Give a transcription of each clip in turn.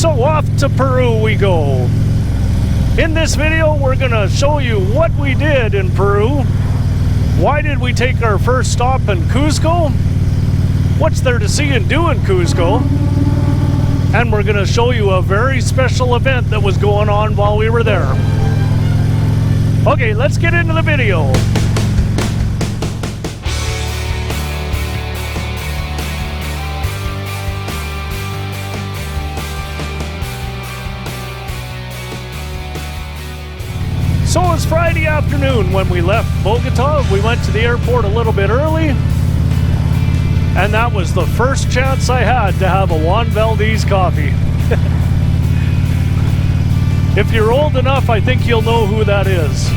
So off to Peru we go. In this video, we're gonna show you what we did in Peru. Why did we take our first stop in Cusco? What's there to see and do in Cusco? And we're gonna show you a very special event that was going on while we were there. Okay, let's get into the video. So it was Friday afternoon when we left Bogota. We went to the airport a little bit early, and that was the first chance I had to have a Juan Valdez coffee. If you're old enough, I think you'll know who that is.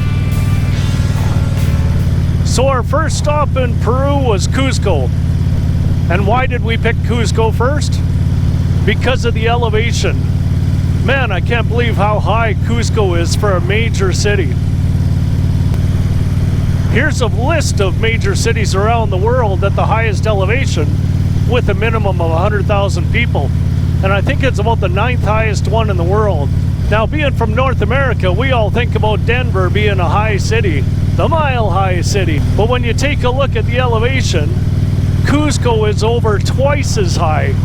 So our first stop in Peru was Cusco. And why did we pick Cusco first? Because of the elevation. Man, I can't believe how high Cusco is for a major city. Here's a list of major cities around the world at the highest elevation with a minimum of 100,000 people. And I think it's about the 9th highest one in the world. Now, being from North America, we all think about Denver being a high city, the mile-high city. But when you take a look at the elevation, Cusco is over twice as high.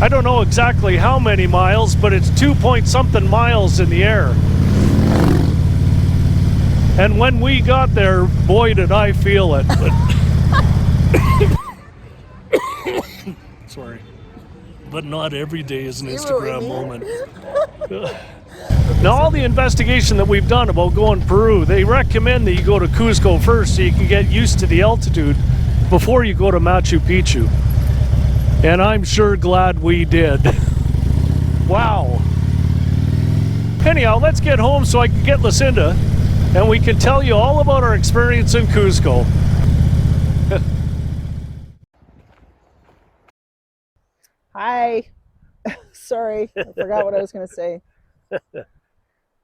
I don't know exactly how many miles, but it's 2-point-something miles in the air. And when we got there, boy did I feel it. Sorry. But not every day is an Instagram moment. Now, all the investigation that we've done about going to Peru, they recommend that you go to Cusco first so you can get used to the altitude before you go to Machu Picchu. And I'm sure glad we did. Wow. Anyhow, let's get home so I can get Lucinda and we can tell you all about our experience in Cusco. Hi. Sorry, I forgot what I was going to say.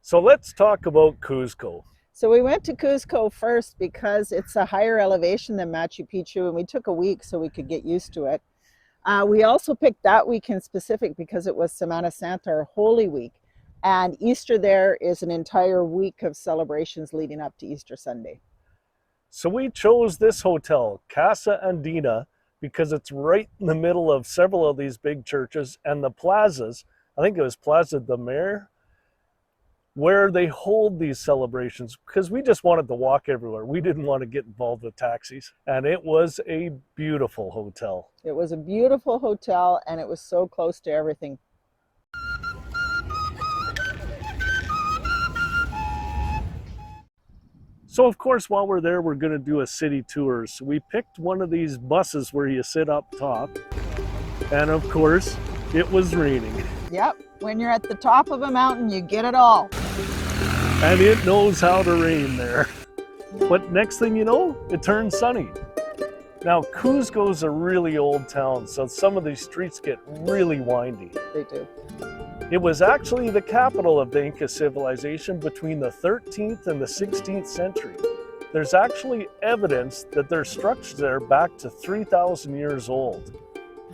So let's talk about Cusco. So we went to Cusco first because it's a higher elevation than Machu Picchu, and we took a week so we could get used to it. We also picked that week in specific because it was Semana Santa, or Holy Week. And Easter there is an entire week of celebrations leading up to Easter Sunday. So we chose this hotel, Casa Andina, because it's right in the middle of several of these big churches and the plazas. I think it was Plaza de Mayor, where they hold these celebrations, because we just wanted to walk everywhere. We didn't want to get involved with taxis. And it was a beautiful hotel. It was a beautiful hotel, and it was so close to everything. So of course, while we're there, we're going to do a city tour. So we picked one of these buses where you sit up top. And of course, it was raining. Yep, when you're at the top of a mountain, you get it all. And it knows how to rain there. But next thing you know, it turns sunny. Now, Cusco's a really old town, so some of these streets get really windy. They do. It was actually the capital of the Inca civilization between the 13th and the 16th century. There's actually evidence that there's structures there back to 3,000 years old.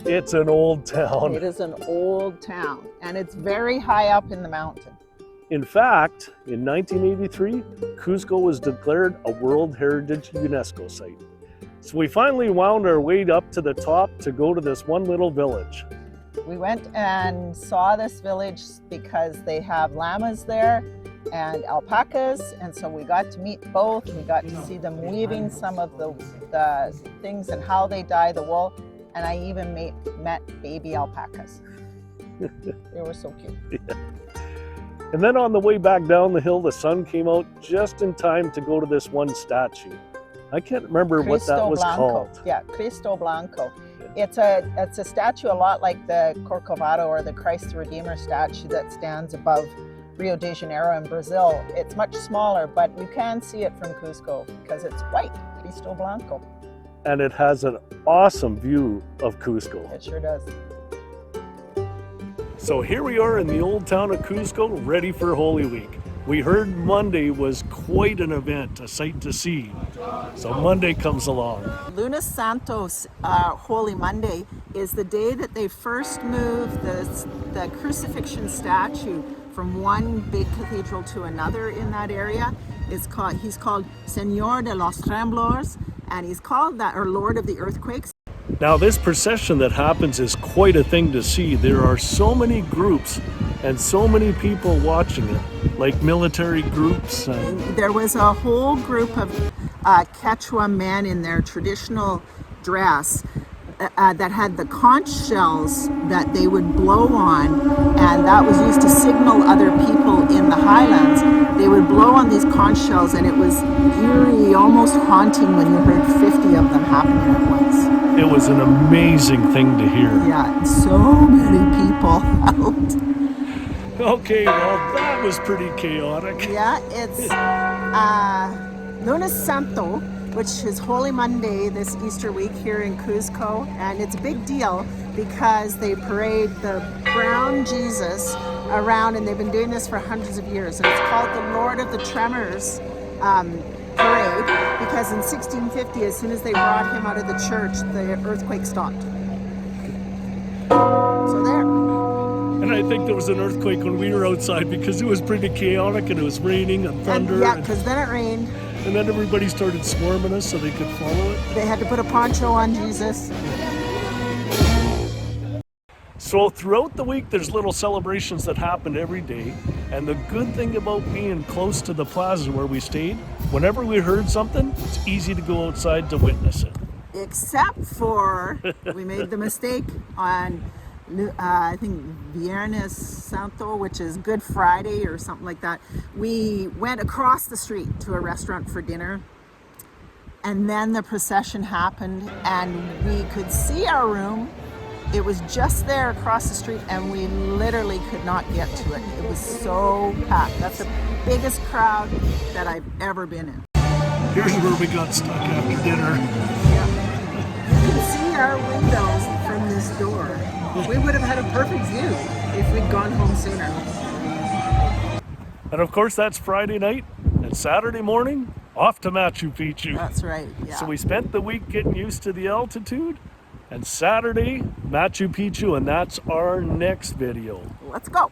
It's an old town. It is an old town, and it's very high up in the mountain. In fact, in 1983, Cusco was declared a World Heritage UNESCO site. So we finally wound our way up to the top to go to this one little village. We went and saw this village because they have llamas there and alpacas, and so we got to meet both. We got to see them weaving some of the things and how they dye the wool, and I even met baby alpacas. They were so cute. Yeah. And then on the way back down the hill, the sun came out just in time to go to this one statue. I can't remember what that was called. Yeah, Cristo Blanco. It's a statue a lot like the Corcovado or the Christ the Redeemer statue that stands above Rio de Janeiro in Brazil. It's much smaller, but you can see it from Cusco because it's white, Cristo Blanco. And it has an awesome view of Cusco. It sure does. So here we are in the old town of Cusco, ready for Holy Week. We heard Monday was quite an event, a sight to see. So Monday comes along. Lunes Santos, Holy Monday, is the day that they first moved the crucifixion statue from one big cathedral to another in that area. He's called Señor de los Temblores, and he's called that, or Lord of the Earthquakes. Now this procession that happens is quite a thing to see. There are so many groups and so many people watching it, like military groups. There was a whole group of Quechua men in their traditional dress that had the conch shells that they would blow on, and that was used to signal other people in the highlands. They would blow on these conch shells, and it was eerie, almost haunting when you heard 50 of them happening at once. It was an amazing thing to hear. Yeah, so many people out. Okay, well, that was pretty chaotic. Yeah, it's Lunes Santo, which is Holy Monday this Easter week here in Cusco, and it's a big deal because they parade the brown Jesus around, and they've been doing this for hundreds of years, and it's called the Lord of the Tremors parade, because in 1650, as soon as they brought him out of the church, the earthquake stopped. So there. And I think there was an earthquake when we were outside because it was pretty chaotic and it was raining and thunder. And, yeah, because then it rained. And then everybody started swarming us so they could follow it. They had to put a poncho on Jesus. So throughout the week, there's little celebrations that happen every day. And the good thing about being close to the plaza where we stayed, whenever we heard something, it's easy to go outside to witness it. Except for we made the mistake on I think Viernes Santo, which is Good Friday or something like that. We went across the street to a restaurant for dinner, and then the procession happened, and we could see our room. It was just there across the street, and we literally could not get to it. It was so packed. That's the biggest crowd that I've ever been in. Here's where we got stuck after dinner. Yeah. You can see our windows from this door. We would have had a perfect view if we'd gone home sooner. And of course, that's Friday night, and Saturday morning, off to Machu Picchu. That's right, yeah. So we spent the week getting used to the altitude, and Saturday, Machu Picchu, and that's our next video. Let's go.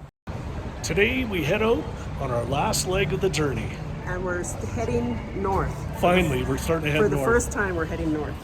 Today, we head out on our last leg of the journey. And we're heading north. Finally, we're starting to head north. For the first time, we're heading north.